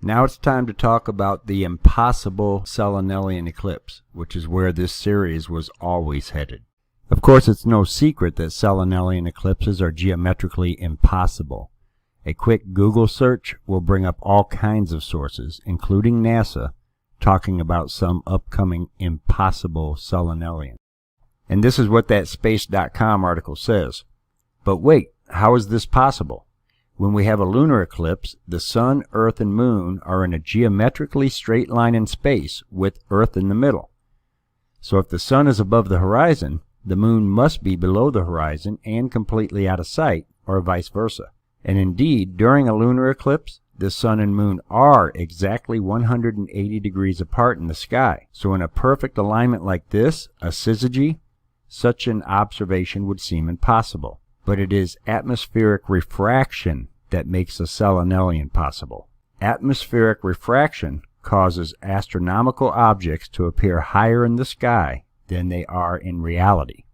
Now it's time to talk about the impossible Selenelion eclipse, which is where this series was always headed. Of course, it's no secret that Selenelion eclipses are geometrically impossible. A quick Google search will bring up all kinds of sources, including NASA, talking about some upcoming impossible Selenelion. And this is what that space.com article says. But wait, how is this possible? When we have a lunar eclipse, the Sun, Earth, and Moon are in a geometrically straight line in space with Earth in the middle. So if the Sun is above the horizon, the Moon must be below the horizon and completely out of sight, or vice versa. And indeed, during a lunar eclipse, the Sun and Moon are exactly 180 degrees apart in the sky. So in a perfect alignment like this, a syzygy, such an observation would seem impossible. But it is atmospheric refraction that makes a Selenelion possible. Atmospheric refraction causes astronomical objects to appear higher in the sky than they are in reality.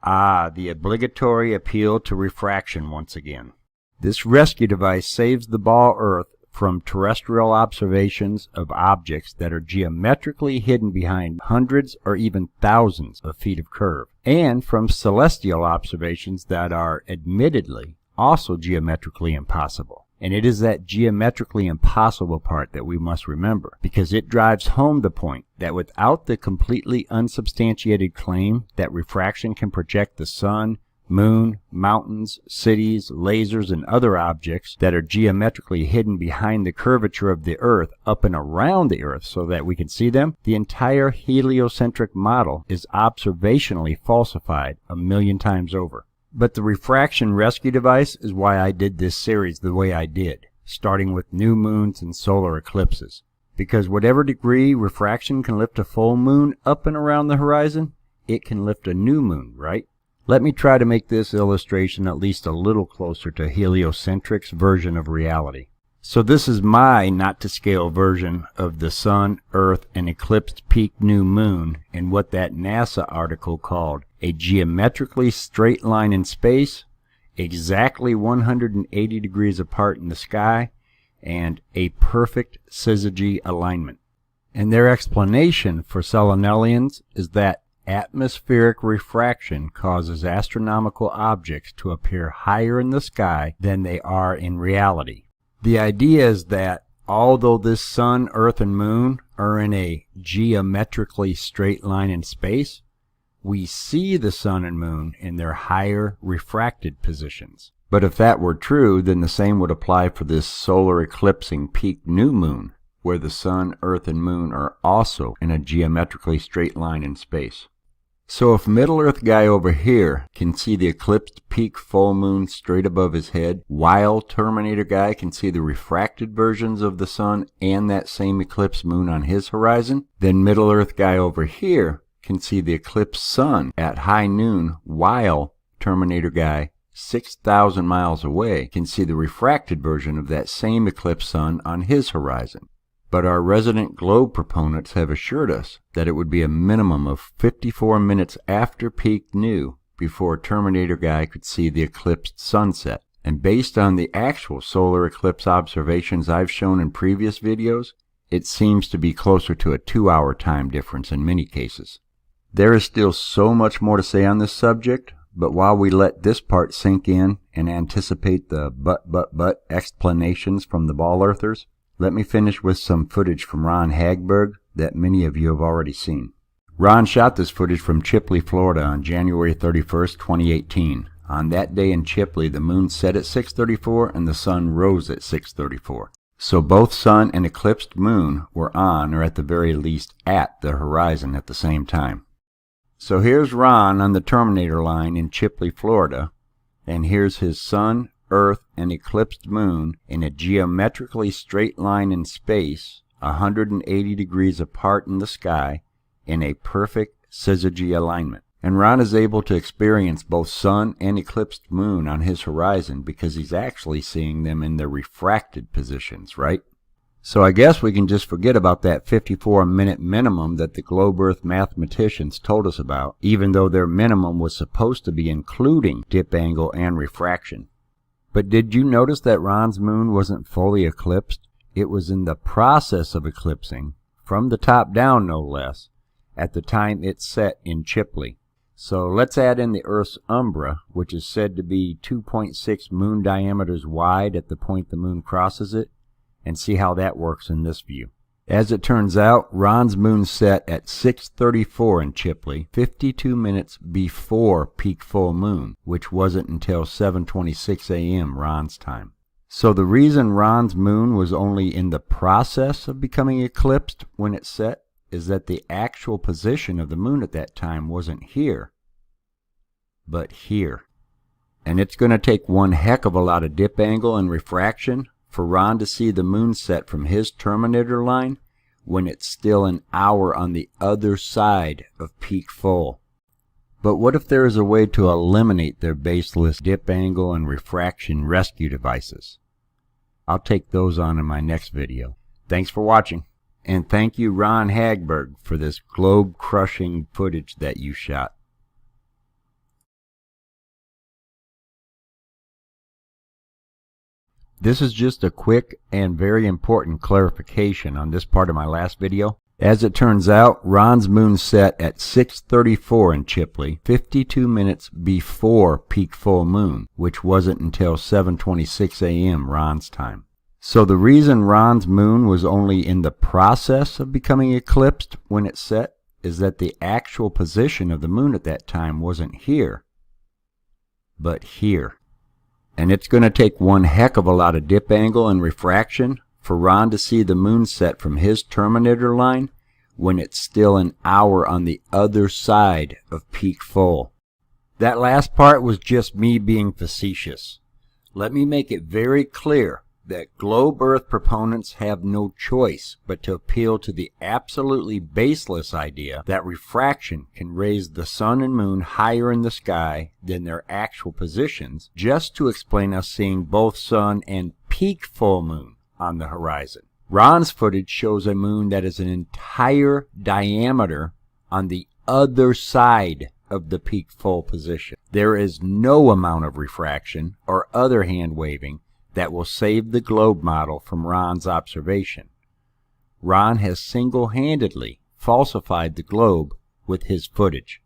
Ah, the obligatory appeal to refraction once again. This rescue device saves the BOLL Earth from terrestrial observations of objects that are geometrically hidden behind hundreds or even thousands of feet of curve, and from celestial observations that are admittedly also geometrically impossible. And it is that geometrically impossible part that we must remember, because it drives home the point that without the completely unsubstantiated claim that refraction can project the Sun, Moon, mountains, cities, lasers, and other objects that are geometrically hidden behind the curvature of the Earth up and around the Earth so that we can see them, the entire heliocentric model is observationally falsified 1,000,000 times over. But the refraction rescue device is why I did this series the way I did, starting with new moons and solar eclipses. Because whatever degree refraction can lift a full moon up and around the horizon, it can lift a new moon, right? Let me try to make this illustration at least a little closer to Heliocentric's version of reality. So this is my not-to-scale version of the Sun, Earth, and eclipsed peak new moon in what that NASA article called a geometrically straight line in space, exactly 180 degrees apart in the sky, and a perfect syzygy alignment. And their explanation for Selenelions is that atmospheric refraction causes astronomical objects to appear higher in the sky than they are in reality. The idea is that although this Sun, Earth, and Moon are in a geometrically straight line in space, we see the Sun and Moon in their higher refracted positions. But if that were true, then the same would apply for this solar eclipsing peak new moon, where the Sun, Earth, and Moon are also in a geometrically straight line in space. So if Middle Earth guy over here can see the eclipsed peak full moon straight above his head, while Terminator guy can see the refracted versions of the Sun and that same eclipsed moon on his horizon, then Middle Earth guy over here can see the eclipsed Sun at high noon, while Terminator guy 6,000 miles away can see the refracted version of that same eclipsed Sun on his horizon. But our resident globe proponents have assured us that it would be a minimum of 54 minutes after peak new before Terminator guy could see the eclipsed sunset. And based on the actual solar eclipse observations I've shown in previous videos, it seems to be closer to a 2-hour time difference in many cases. There is still so much more to say on this subject, but while we let this part sink in and anticipate the but explanations from the BOLL Earthers, let me finish with some footage from Ron Hagberg that many of you have already seen. Ron shot this footage from Chipley, Florida on January 31st, 2018. On that day in Chipley, the moon set at 6:34 and the sun rose at 6:34. So both sun and eclipsed moon were on, or at the very least at, the horizon at the same time. So here's Ron on the Terminator line in Chipley, Florida, and here's his Sun, Earth, and eclipsed moon in a geometrically straight line in space, 180 degrees apart in the sky, in a perfect syzygy alignment. And Ron is able to experience both Sun and eclipsed moon on his horizon because he's actually seeing them in their refracted positions, right? So I guess we can just forget about that 54-minute minimum that the globe Earth mathematicians told us about, even though their minimum was supposed to be including dip angle and refraction. But did you notice that Ron's moon wasn't fully eclipsed? It was in the process of eclipsing, from the top down no less, at the time it set in Chipley. So let's add in the Earth's umbra, which is said to be 2.6 moon diameters wide at the point the moon crosses it, and see how that works in this view. As it turns out, Ron's moon set at 6:34 in Chipley, 52 minutes before peak full moon, which wasn't until 7:26 a.m. Ron's time. So the reason Ron's moon was only in the process of becoming eclipsed when it set is that the actual position of the moon at that time wasn't here, but here. And it's going to take one heck of a lot of dip angle and refraction for Ron to see the moon set from his terminator line when it's still an hour on the other side of peak full. But what if there is a way to eliminate their baseless dip angle and refraction rescue devices? I'll take those on in my next video. Thanks for watching, and thank you Ron Hagberg for this globe-crushing footage that you shot. This is just a quick and very important clarification on this part of my last video. As it turns out, Ron's moon set at 6:34 in Chipley, 52 minutes before peak full moon, which wasn't until 7:26 a.m. Ron's time. So the reason Ron's moon was only in the process of becoming eclipsed when it set is that the actual position of the moon at that time wasn't here, but here. And it's going to take one heck of a lot of dip angle and refraction for Ron to see the moon set from his terminator line when it's still an hour on the other side of peak full. That last part was just me being facetious. Let me make it very clear that globe Earth proponents have no choice but to appeal to the absolutely baseless idea that refraction can raise the sun and moon higher in the sky than their actual positions, just to explain us seeing both sun and peak full moon on the horizon. Ron's footage shows a moon that is an entire diameter on the other side of the peak full position. There is no amount of refraction or other hand waving that will save the globe model from Ron's observation. Ron has single-handedly falsified the globe with his footage.